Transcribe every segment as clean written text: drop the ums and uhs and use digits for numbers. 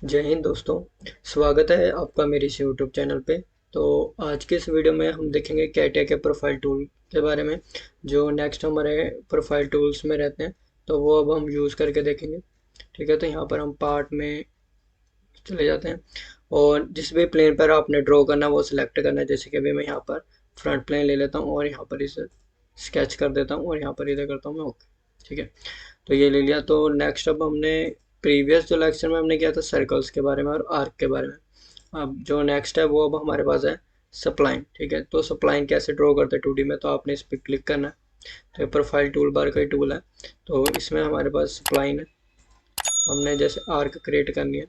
जय हिंद दोस्तों। स्वागत है आपका मेरे इस यूट्यूब चैनल पे। तो आज के इस वीडियो में हम देखेंगे कैटिया के प्रोफाइल टूल के बारे में, जो नेक्स्ट हमारे प्रोफाइल टूल्स में रहते हैं। तो वो अब हम यूज़ करके देखेंगे। ठीक है, तो यहाँ पर हम पार्ट में चले जाते हैं और जिस भी प्लेन पर आपने ड्रॉ करना है वो सिलेक्ट करना है। जैसे कि अभी मैं यहाँ पर फ्रंट प्लेन ले लेता हूँ और यहाँ पर इसे स्केच कर देता हूँ और यहाँ पर इधर करता हूँ मैं ओके। ठीक है, तो ये ले लिया। तो नेक्स्ट अब हमने प्रीवियस जो लेक्चर में हमने किया था सर्कल्स के बारे में और आर्क के बारे में। अब जो नेक्स्ट है वो अब हमारे पास है सप्लाइन। ठीक है, तो सप्लाइन कैसे ड्रॉ करते हैं 2D में, तो आपने इस पर क्लिक करना है। तो ये प्रोफाइल टूल बार का ही टूल है। तो इसमें हमारे पास सप्लाइन है। हमने जैसे आर्क क्रिएट करनी है,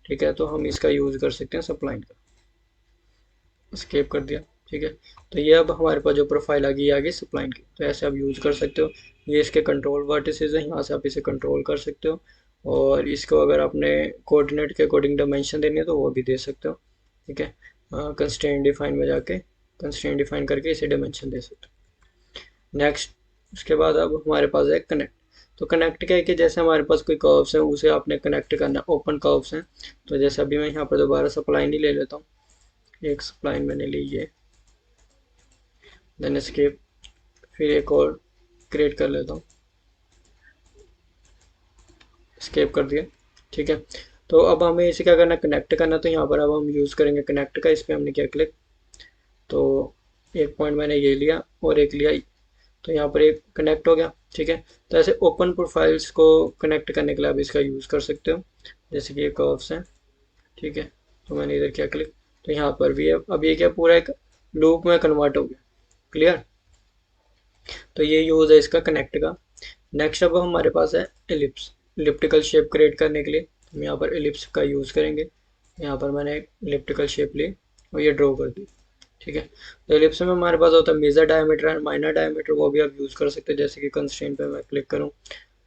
ठीक है, तो हम इसका यूज़ कर सकते हैं सप्लाइन का। स्केप कर दिया। ठीक है, तो ये अब हमारे पास जो प्रोफाइल आ गई ये आ गई सप्लाइन की। तो ऐसे आप यूज़ कर सकते हो। ये इसके कंट्रोल वर्टिसेस है, यहाँ से आप इसे कंट्रोल कर सकते हो। और इसको अगर आपने कोऑर्डिनेट के अकॉर्डिंग डायमेंशन देनी है तो वो भी दे सकते हो। ठीक है, कंस्ट्रेंट डिफाइन में जाके कंस्ट्रेंट डिफाइन करके इसे डायमेंशन दे सकते हो। नेक्स्ट, उसके बाद अब हमारे पास है कनेक्ट। तो कनेक्ट क्या है कि जैसे हमारे पास कोई कर्व्स है उसे आपने कनेक्ट करना, ओपन कर्व्स हैं। तो जैसे अभी मैं यहाँ पर दोबारा सप्लाइन ही ले लेता हूँ। एक सप्लाइन मैंने ली है, देन एस्केप, फिर एक और क्रिएट कर लेता हूँ, एस्केप कर दिया। ठीक है, तो अब हमें इसे क्या करना है, कनेक्ट करना। तो यहाँ पर अब हम यूज़ करेंगे कनेक्ट का। इस पर हमने किया क्लिक, तो एक पॉइंट मैंने ये लिया और एक लिया, तो यहाँ पर एक कनेक्ट हो गया। ठीक है, तो ऐसे ओपन प्रोफाइल्स को कनेक्ट करने के लिए आप इसका यूज़ कर सकते हो। जैसे कि ये कर्व्स हैं। ठीक है, तो मैंने इधर किया क्लिक, तो यहाँ पर भी है। अब ये क्या पूरा एक लूप में कन्वर्ट हो गया। क्लियर, तो ये यूज़ है इसका कनेक्ट का। नेक्स्ट अब हमारे पास है एलिप्स। इलिप्टिकल शेप क्रिएट करने के लिए हम यहाँ पर एलिप्स का यूज़ करेंगे। यहाँ पर मैंने एक इलिप्टिकल शेप ली और ये ड्रॉ कर दी। ठीक है, तो एलिप्स में हमारे पास होता है major diameter and minor diameter, वो भी आप यूज़ कर सकते हैं। जैसे कि कंस्ट्रेंट पे मैं क्लिक करूँ,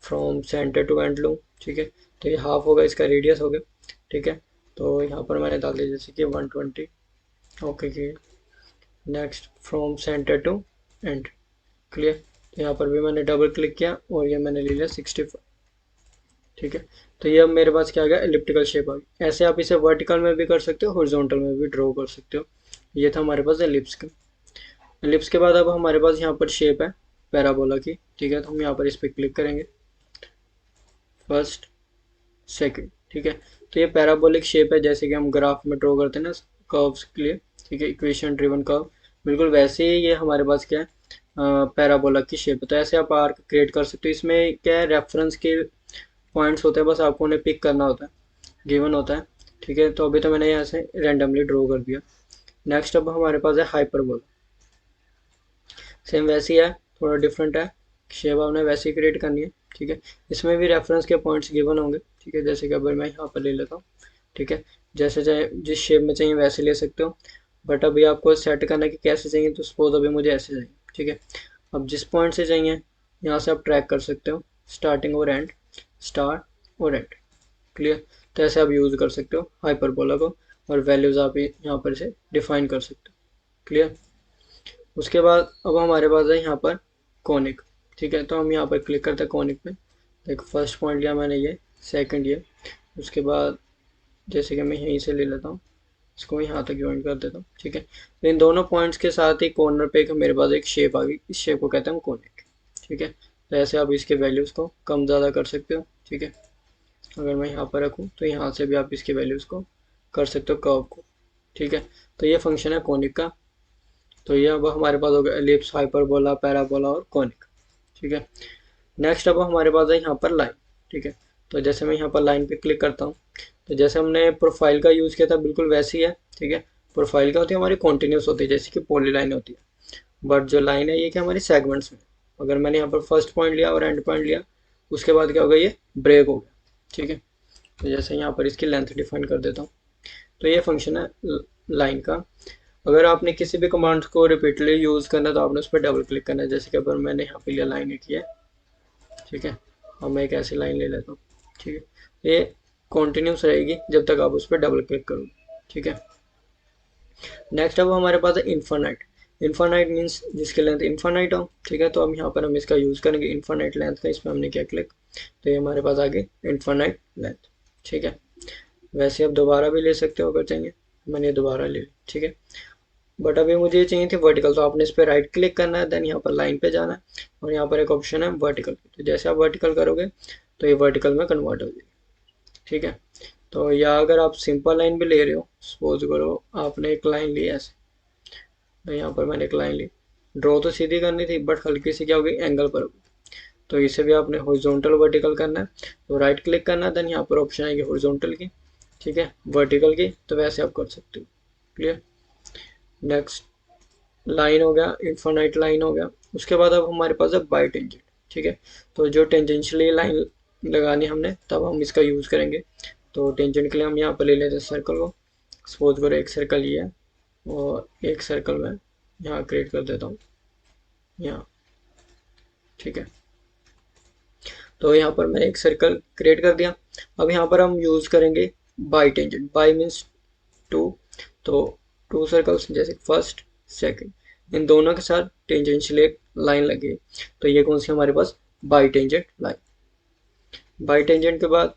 फ्रॉम सेंटर टू एंड लूँ। ठीक है, तो ये हाफ होगा, इसका रेडियस हो गया। ठीक है, तो यहाँ पर मैंने डाल दिया जैसे कि 120। ओके की next, from centre to end. Clear, तो यहाँ पर भी मैंने डबल क्लिक किया और ये मैंने ले लिया 65। ठीक है, तो ये अब मेरे पास क्या आ गया, एलिप्टिकल शेप आ गई। ऐसे आप इसे वर्टिकल में भी कर सकते हो, हॉरिजॉन्टल में भी ड्रॉ कर सकते हो। ये था हमारे पास एलिप्स का। एलिप्स के बाद अब हमारे पास यहाँ पर शेप है पैराबोला की। ठीक है, तो हम यहाँ पर इस पर क्लिक करेंगे, फर्स्ट, सेकंड। ठीक है, तो ये पैराबोलिक शेप है, जैसे कि हम ग्राफ में ड्रॉ करते हैं ना कर्व्स के लिए। ठीक है, इक्वेशन ड्रिवन कर्व, बिल्कुल वैसे ही ये हमारे पास क्या है, पैराबोला की शेप है। तो ऐसे आप आर्क क्रिएट कर सकते हो। इसमें क्या है, रेफरेंस के पॉइंट्स होते हैं, बस आपको उन्हें पिक करना होता है, गिवन होता है। ठीक है, तो अभी तो मैंने यहाँ से रैंडमली ड्रॉ कर दिया। नेक्स्ट अब हमारे पास है हाइपरबोला। सेम वैसी है, थोड़ा डिफरेंट है, शेप आपने वैसी क्रिएट करनी है। ठीक है, इसमें भी रेफरेंस के पॉइंट्स गिवन होंगे। ठीक है, जैसे कि अगर मैं यहाँ पर ले लेता हूँ। ठीक है, जैसे चाहे जिस शेप में चाहिए वैसे ले सकते हो, बट अभी आपको सेट करना है कि कैसे चाहिए। तो सपोज अभी मुझे ऐसे चाहिए। ठीक है, अब जिस पॉइंट से चाहिए यहाँ से आप ट्रैक कर सकते हो, स्टार्टिंग और एंड, स्टार्ट और एंड। क्लियर, तो ऐसे आप यूज़ कर सकते हो हाइपरबोला को, और वैल्यूज़ आप यहाँ पर से डिफाइन कर सकते हो। क्लियर, उसके बाद अब हमारे पास है यहाँ पर कॉनिक। ठीक है, तो हम यहाँ पर क्लिक करते हैं कॉनिक पे। एक फर्स्ट पॉइंट लिया मैंने, ये सेकंड ये, उसके बाद जैसे कि मैं यहीं से ले लेता हूँ, इसको यहाँ तक ज्वाइन कर देता हूँ। ठीक है, तो इन दोनों पॉइंट्स के साथ ही कॉर्नर पे एक मेरे पास एक शेप आ गई। इस शेप को कहते हैं कॉनिक। ठीक है, तो ऐसे आप इसके वैल्यूज़ को कम ज़्यादा कर सकते हो। ठीक है, अगर मैं यहाँ पर रखूँ तो यहाँ से भी आप इसकी वैल्यूज़ को कर सकते हो, कर्व को। ठीक है, तो ये फंक्शन है कॉनिक का। तो ये अब हमारे पास हो गया एलिप्स, हाइपरबोला, पैराबोला और कॉनिक। ठीक है, नेक्स्ट अब हमारे पास है यहाँ पर लाइन। ठीक है, तो जैसे मैं यहाँ पर लाइन पे क्लिक करता हूँ, तो जैसे हमने प्रोफाइल का यूज़ किया था बिल्कुल वैसी है। ठीक है, प्रोफाइल क्या होती है, हमारी कॉन्टिन्यूस होती है, जैसे कि पॉली लाइन होती है। बट जो लाइन है ये क्या, हमारी सेगमेंट्स में। अगर मैंने यहाँ पर फर्स्ट पॉइंट लिया और एंड पॉइंट लिया, उसके बाद क्या होगा, ये ब्रेक हो गया। ठीक है, तो जैसे यहाँ पर इसकी लेंथ डिफाइन कर देता हूँ। तो ये फंक्शन है लाइन का। अगर आपने किसी भी कमांड को रिपीटली यूज़ करना है तो आपने उस पर डबल क्लिक करना है। जैसे कि अगर मैंने यहाँ पे लिया लाइन एक है। ठीक है, अब मैं एक ऐसी लाइन ले लेता हूँ। ठीक है, ये कॉन्टिन्यूस रहेगी जब तक आप उस पर डबल क्लिक करोगे। ठीक है, नेक्स्ट अब हमारे पास है इन्फानाइट। इन्फानाइट मीन्स जिसकी लेंथ इन्फानाइट हो। ठीक है, तो अब यहाँ पर हम इसका यूज़ करेंगे इन्फानाइट लेंथ का। इसमें हमने किया क्लिक, तो ये हमारे पास आ गई इन्फानाइट लेंथ। ठीक है, वैसे आप दोबारा भी ले सकते हो अगर चाहिए, मैंने दोबारा ले ली, ठीक है। बट अभी मुझे चाहिए थी वर्टिकल, तो आपने इस पर राइट क्लिक करना है, देन यहाँ पर लाइन पे जाना है और यहाँ पर एक ऑप्शन है वर्टिकल, तो जैसे आप वर्टिकल करोगे तो ये वर्टिकल में कन्वर्ट हो जाएगी, ठीक है। तो या अगर आप सिंपल लाइन भी ले रहे हो, सपोज करो आपने एक लाइन ली ऐसे, तो यहाँ पर मैंने एक लाइन ली, ड्रॉ तो सीधी करनी थी बट हल्की सी क्या होगी, एंगल पर होगी। तो इसे भी आपने हॉरिजॉन्टल वर्टिकल करना है, तो राइट क्लिक करना है, देन यहाँ पर ऑप्शन आएगी हॉरिजॉन्टल की, ठीक है, वर्टिकल की, तो वैसे आप कर सकते हो। क्लियर। नेक्स्ट लाइन हो गया, इन्फाइनाइट लाइन हो गया। उसके बाद अब हमारे पास है बाई टेंजेंट, ठीक है। तो जो टेंजेंशियली लाइन लगानी हमने, तब हम इसका यूज़ करेंगे। तो टेंजेंट के लिए हम यहाँ पर ले लेते हैं सर्कल को, सपोज करो एक सर्कल ये है और एक सर्कल में यहाँ क्रिएट कर देता हूँ यहाँ, ठीक है। तो यहाँ पर मैंने एक सर्कल क्रिएट कर दिया। अब यहाँ पर हम यूज़ करेंगे bitangent, bi means two, तो टू सर्कल्स जैसे फर्स्ट सेकंड, इन दोनों के साथ टेंजेंशियल एक लाइन लगी, तो ये कौन सी हमारे पास, by tangent line. By tangent के बाद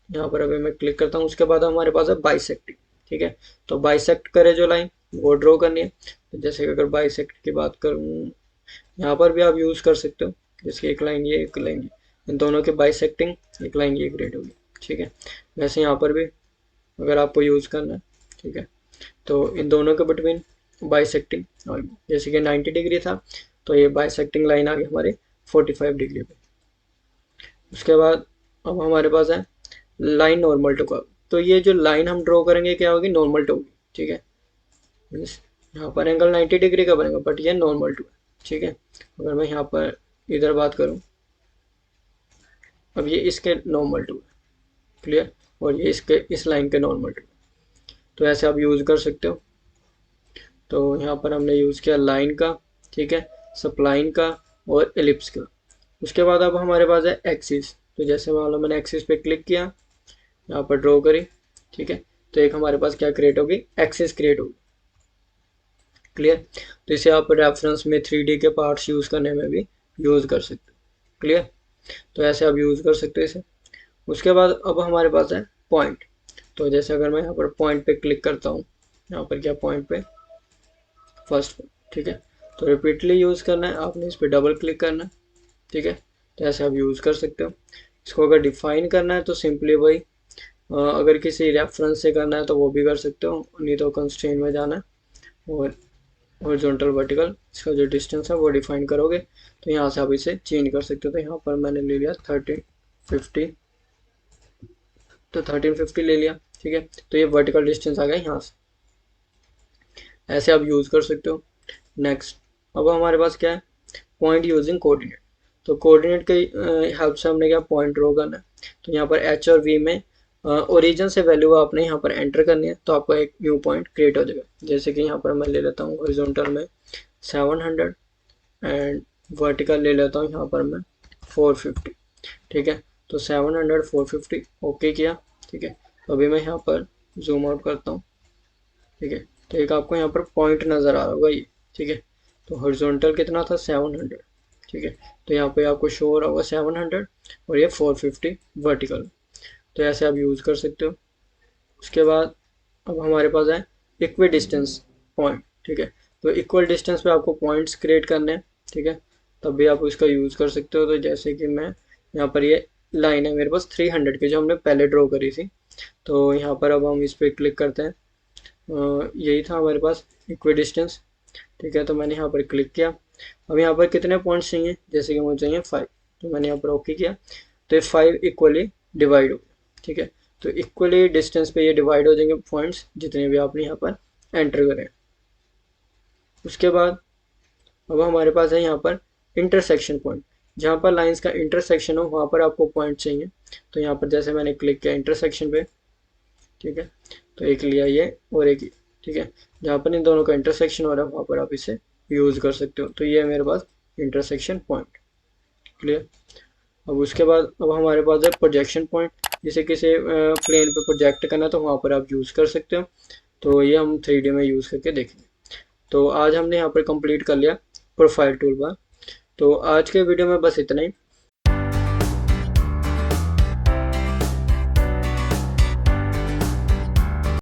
यहाँ पर अभी मैं क्लिक करता हूँ, उसके बाद हमारे पास है बाइसेक्टिंग, ठीक है। तो बाइसेक्ट करे जो लाइन वो ड्रॉ करनी है, तो जैसे अगर बाइसेक्ट की बात करूँ, यहाँ पर भी आप यूज़ कर सकते हो, जैसे एक लाइन ये एक लाइन ये, इन दोनों के बाइसेक्टिंग एक लाइन ये क्रिएट होगी, ठीक है। वैसे यहाँ पर भी अगर आपको यूज़ करना है, ठीक है, तो इन दोनों के बिटवीन बाइसेक्टिंग, और जैसे कि 90 डिग्री था तो ये बाइसेक्टिंग लाइन आ गई हमारे 45 डिग्री पे। उसके बाद अब हमारे पास है लाइन नॉर्मल टू कर्व, तो ये जो लाइन हम ड्रॉ करेंगे क्या होगी, नॉर्मल टू होगी, ठीक है। मीन्स यहाँ पर एंगल 90 डिग्री का बनेगा बट ये नॉर्मल टू है, ठीक है। अगर मैं यहाँ पर इधर बात करूँ, अब ये इसके नॉर्मल टू है, क्लियर, और ये इसके इस लाइन के नॉर्मल टू, तो ऐसे आप यूज़ कर सकते हो। तो यहाँ पर हमने यूज़ किया लाइन का, ठीक है, सप्लाइन का और एलिप्स का। उसके बाद अब हमारे पास है एक्सिस, तो जैसे मान लो मैंने एक्सिस पे क्लिक किया, यहाँ पर ड्रॉ करी, ठीक है, तो एक हमारे पास क्या क्रिएट होगी, एक्सिस क्रिएट होगी, क्लियर। तो इसे आप रेफरेंस में 3D के पार्ट्स यूज़ करने में भी यूज़ कर सकते हो, क्लियर। तो ऐसे आप यूज़ कर सकते हो इसे। उसके बाद अब हमारे पास है पॉइंट, तो जैसे अगर मैं यहाँ पर पॉइंट पे क्लिक करता हूँ, यहाँ पर क्या पॉइंट पे फर्स्ट, ठीक है, तो रिपीटली यूज़ करना है आपने, इस पर डबल क्लिक करना है, ठीक है। तो ऐसे आप यूज़ कर सकते हो। इसको अगर डिफाइन करना है तो सिंपली वही, अगर किसी रेफरेंस से करना है तो वो भी कर सकते हो, नहीं तो कंस्ट्रेंट में जाना है और हॉरिजॉन्टल वर्टिकल इसका जो डिस्टेंस है वो डिफाइन करोगे, तो यहाँ से आप इसे चेंज कर सकते हो। तो यहाँ पर मैंने ले लिया 1350, तो 1350 ले लिया, ठीक है। तो ये वर्टिकल डिस्टेंस आ गया यहाँ से, ऐसे आप यूज़ कर सकते हो। नेक्स्ट अब हमारे पास क्या है, पॉइंट यूजिंग कोऑर्डिनेट, तो कोऑर्डिनेट के हेल्प से हमने क्या पॉइंट ड्रॉ करना है। तो यहाँ पर एच और वी में ओरिजिन से वैल्यू आपने यहाँ पर एंटर करनी है, तो आपका एक न्यू पॉइंट क्रिएट हो जाएगा। जैसे कि यहाँ पर मैं ले लेता हूँ हॉरिजॉन्टल में 700 एंड वर्टिकल ले लेता हूँ यहाँ पर मैं 450, ठीक है। तो 700 450 ओके किया, ठीक है। तो अभी मैं यहाँ पर जूम आउट करता हूँ, ठीक है। तो एक आपको यहाँ पर पॉइंट नज़र आ रहा होगा ये, ठीक है। तो हॉरिजॉन्टल कितना था 700, ठीक है। तो यहाँ पे आपको शो हो रहा होगा 700 और ये 450 वर्टिकल, तो ऐसे आप यूज़ कर सकते हो। उसके बाद अब हमारे पास है इक्वल डिस्टेंस पॉइंट, ठीक है। तो इक्वल डिस्टेंस पे आपको पॉइंट्स क्रिएट करने हैं, ठीक है, तब भी आप इसका यूज़ कर सकते हो। तो जैसे कि मैं यहाँ पर ये लाइन है मेरे पास 300 की जो हमने पहले ड्रॉ करी थी, तो यहाँ पर अब हम इस पर क्लिक करते हैं, यही था हमारे पास इक्वल डिस्टेंस, ठीक है। तो मैंने यहाँ पर क्लिक किया, अब यहाँ पर कितने पॉइंट्स चाहिए, जैसे कि मुझे चाहिए 5, तो मैंने यहाँ पर ओके किया, तो ये 5 इक्वली डिवाइड हो, ठीक है। तो इक्वली डिस्टेंस पे ये डिवाइड हो जाएंगे पॉइंट्स जितने भी आपने यहाँ पर एंटर करें। उसके बाद अब हमारे पास है यहाँ पर इंटरसेक्शन पॉइंट, जहाँ पर लाइंस का इंटरसेक्शन हो वहाँ पर आपको पॉइंट चाहिए। तो यहाँ पर जैसे मैंने क्लिक किया इंटरसेक्शन पे, ठीक है, तो एक लिया ये और एक, ठीक है, जहाँ पर इन दोनों का इंटरसेक्शन हो रहा है वहाँ पर आप इसे यूज़ कर सकते हो। तो ये है मेरे पास इंटरसेक्शन पॉइंट, क्लियर। अब उसके बाद अब हमारे पास है प्रोजेक्शन पॉइंट, जिसे किसी प्लेन पे प्रोजेक्ट करना तो वहाँ पर आप यूज़ कर सकते हो। तो ये हम 3D में यूज़ करके देखेंगे। तो आज हमने यहाँ पर कंप्लीट कर लिया प्रोफाइल टूल बार। तो आज के वीडियो में बस इतना ही।